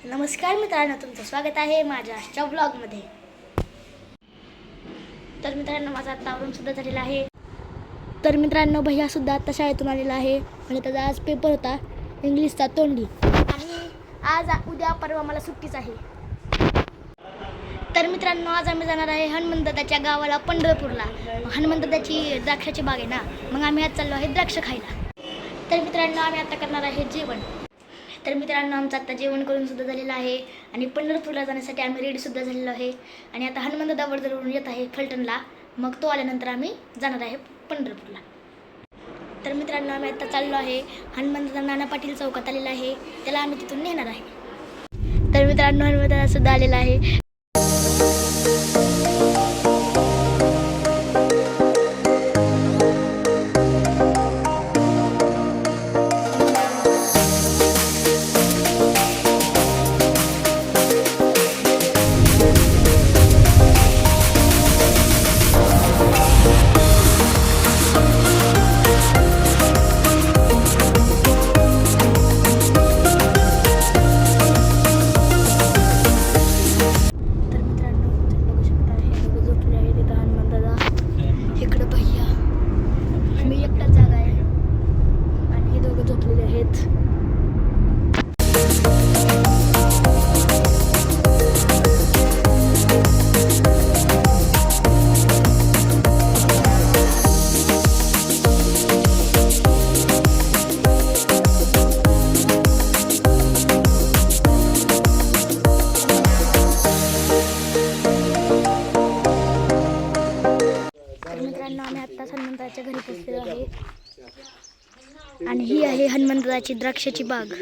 नमस्कार मित्रांनो, तुमचं स्वागत आहे माझ्या आजच्या ब्लॉगमध्ये. तर मित्रांनो, माझा आत्ता आवरून सुद्धा झालेला आहे. तर मित्रांनो, भैया सुद्धा आत्ता शाळेतून आलेला आहे आणि त्याचा आज पेपर होता इंग्लिशचा तोंडी. आणि उद्या परवा मला सुट्टीच आहे. तर मित्रांनो, आज आम्ही जाणार आहे हनुमंतदाच्या गावाला पंढरपूरला. हनुमंतदाची द्राक्षाची बाग आहे ना, मग आम्ही आज चाललो आहे द्राक्ष खायला. तर मित्रांनो, आम्ही आता करणार आहे जेवण. तर मित्रांनो, आमचं आता जेवण करून सुद्धा झालेलं आहे आणि पंढरपूरला जाण्यासाठी आम्ही रेडीसुद्धा झालेलो आहे. आणि आता हनुमंतदावर जवळून येत आहे फलटणला, मग तो आल्यानंतर आम्ही जाणार आहे पंढरपूरला. तर मित्रांनो, आम्ही आता चाललो आहे हनुमंतदा नाना पाटील चौकात आलेला आहे, त्याला आम्ही तिथून नेणार आहे. तर मित्रांनो, हनुमंतदा सुद्धा आलेला आहे. मित्रांनो, आम्ही आत्ताच हनुमंताच्या घरी पोहोचलेलो आहे आणि ही आहे हनुमंताची द्राक्षाची बाग.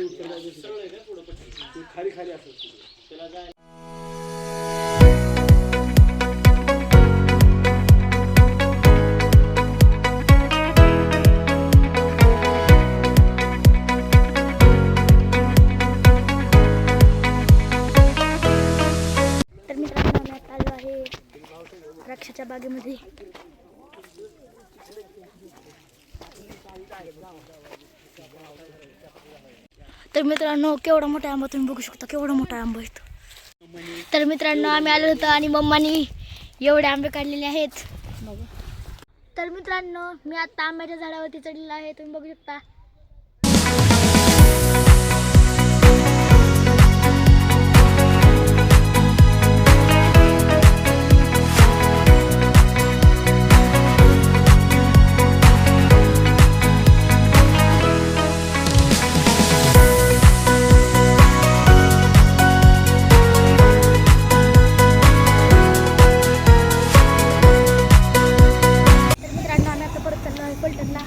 तर मित्रांनो, आम्ही आता आलो आहे द्राक्षाच्या बागेमध्ये. तर मित्रांनो, केवढा मोठा आंबा तुम्ही बघू शकता, केवढा मोठा आंबा आहे. तर मित्रांनो, आम्ही आलो होतो आणि मम्मानी एवढे आंबे काढलेले आहेत. तर मित्रांनो, मी आता आंब्याच्या झाडावरती चढलेला आहे, तुम्ही बघू शकता. फलटणला.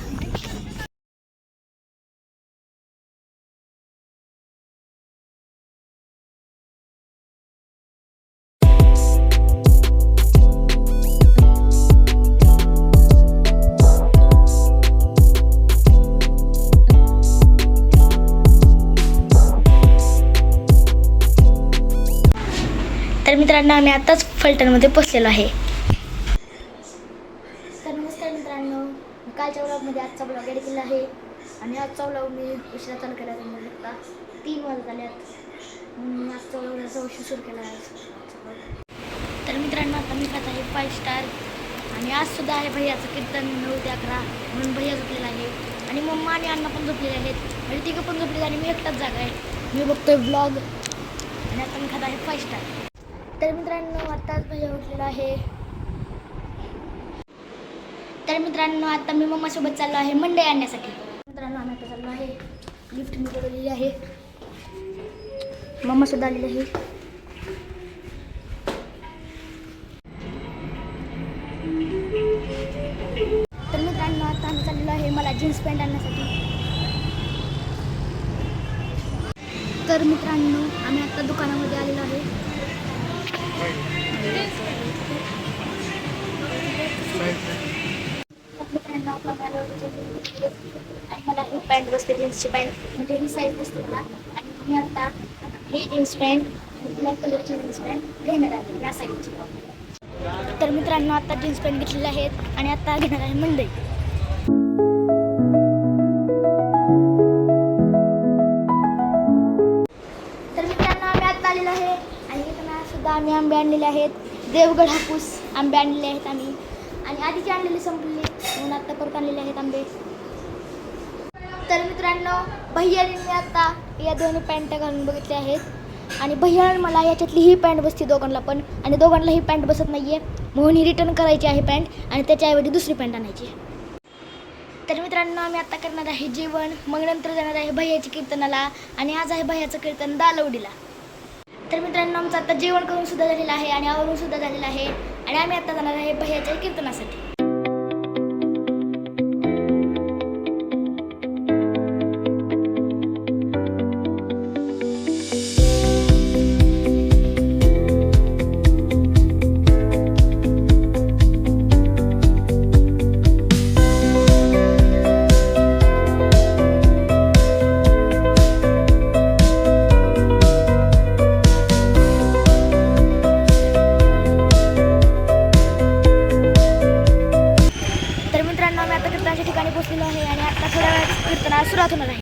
तर मित्रांनो, आम्ही आताच फलटणमध्ये पोहोचलेलो आहे. तर नमस्कार मित्रांनो, कालच्या व्लॉगमध्ये आजचा व्लॉग एडिट केला आहे आणि आजचा व्लॉग मी उशिरा चालू केला. तुम्ही शकता 3 वाजत आल्यात म्हणून आजचा व्लॉग असा उशीर सुरू केला आहे. तर मित्रांनो, आता मी खात आहे 5 स्टार आणि आज सुद्धा आहे भैयाचं कीर्तन 9 ते 11 म्हणून भैया झोपलेला आहे आणि मम्मा आणि अण्णा पण झोपलेले आहेत. म्हणजे तिघं पण झोपलेले आणि मी एकटाच जागा आहे. मी बघतोय व्लॉग आणि आता मी खात आहे 5 स्टार. तर मित्रांनो, आत्ताच भैया उठलेला आहे. तर मित्रांनो, आता मी मम्मासोबत चाललो आहे मंडई आणण्यासाठी. मित्रांनो, आम्ही आता चाललो आहे, लिफ्ट मी बोलवलेली आहे, मम्मासुद्धा आलेली आहे. तर मित्रांनो, आता आम्ही चाललेलो आहे मला जीन्स पॅन्ट आणण्यासाठी. तर मित्रांनो, आम्ही आता दुकानामध्ये आलेलो आहे. मला ही पॅन्ट बसते, जीन्सची पॅन्ट, म्हणजे ही साईज बसते मला. आणि मी आता ही जीन्स पॅन्ट, ब्लॅक कलरची जीन्स पॅन्ट घेणार आहे या साईजची. तर मित्रांनो, आता जीन्स पॅन्ट घेतलेले आहेत आणि आता घेणार आहे मंडई. तर मित्रांनो, आम्ही इथं आम्ही आंबे आणलेले आहेत, देवगड हापूस आंबे आणलेले आहेत आम्ही, आणि आधीचे आणलेले संपलेले म्हणून आत्ता परत आणलेले आहेत आंबे. तर मित्रांनो, भैयाने मी आता या दोन्ही पॅन्ट घालून बघितले आहेत आणि भैयाने मला याच्यातली ही पॅन्ट बसते दोघांना पण, आणि दोघांना ही पॅन्ट बसत नाही आहे म्हणून ही रिटर्न करायची आहे पॅन्ट आणि त्याच्याऐवजी दुसरी पॅन्ट आणायची. तर मित्रांनो, आम्ही आता करणार आहे जेवण, मग नंतर जाणार आहे भैयाच्या कीर्तनाला, आणि आज आहे भैयाचं कीर्तन दालवडीला. तर मित्रांनो, आमचं आता जेवण करून सुद्धा झालेलं आहे आणि आवरून सुद्धा झालेलं आहे, आणि आम्ही आता जाणार आहे भैयाच्या कीर्तनासाठी. आम्ही आता कीर्तनाच्या ठिकाणी पोहोचलेलो आहे आणि आता थोड्या वेळात कीर्तनाला सुरुवात होणार आहे.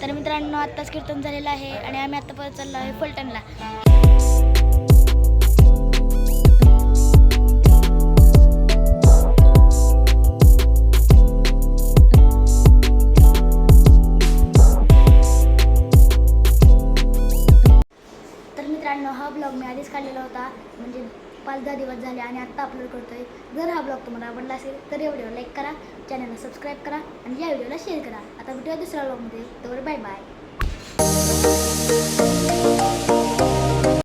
तर मित्रांनो, आत्ताच कीर्तन झालेलं आहे आणि आम्ही आता परत चाललो आहे फलटणला. हा ब्लॉग मी आधीच काढलेला होता, म्हणजे 5-10 दिवस झाले आणि आत्ता अपलोड करतोय. जर हा ब्लॉग तुम्हाला आवडला असेल तर या व्हिडिओला लाईक करा, चॅनलला सबस्क्राईब करा आणि या व्हिडिओला शेअर करा. आता भेटूया दुसऱ्या ब्लॉगमध्ये. तर बाय बाय.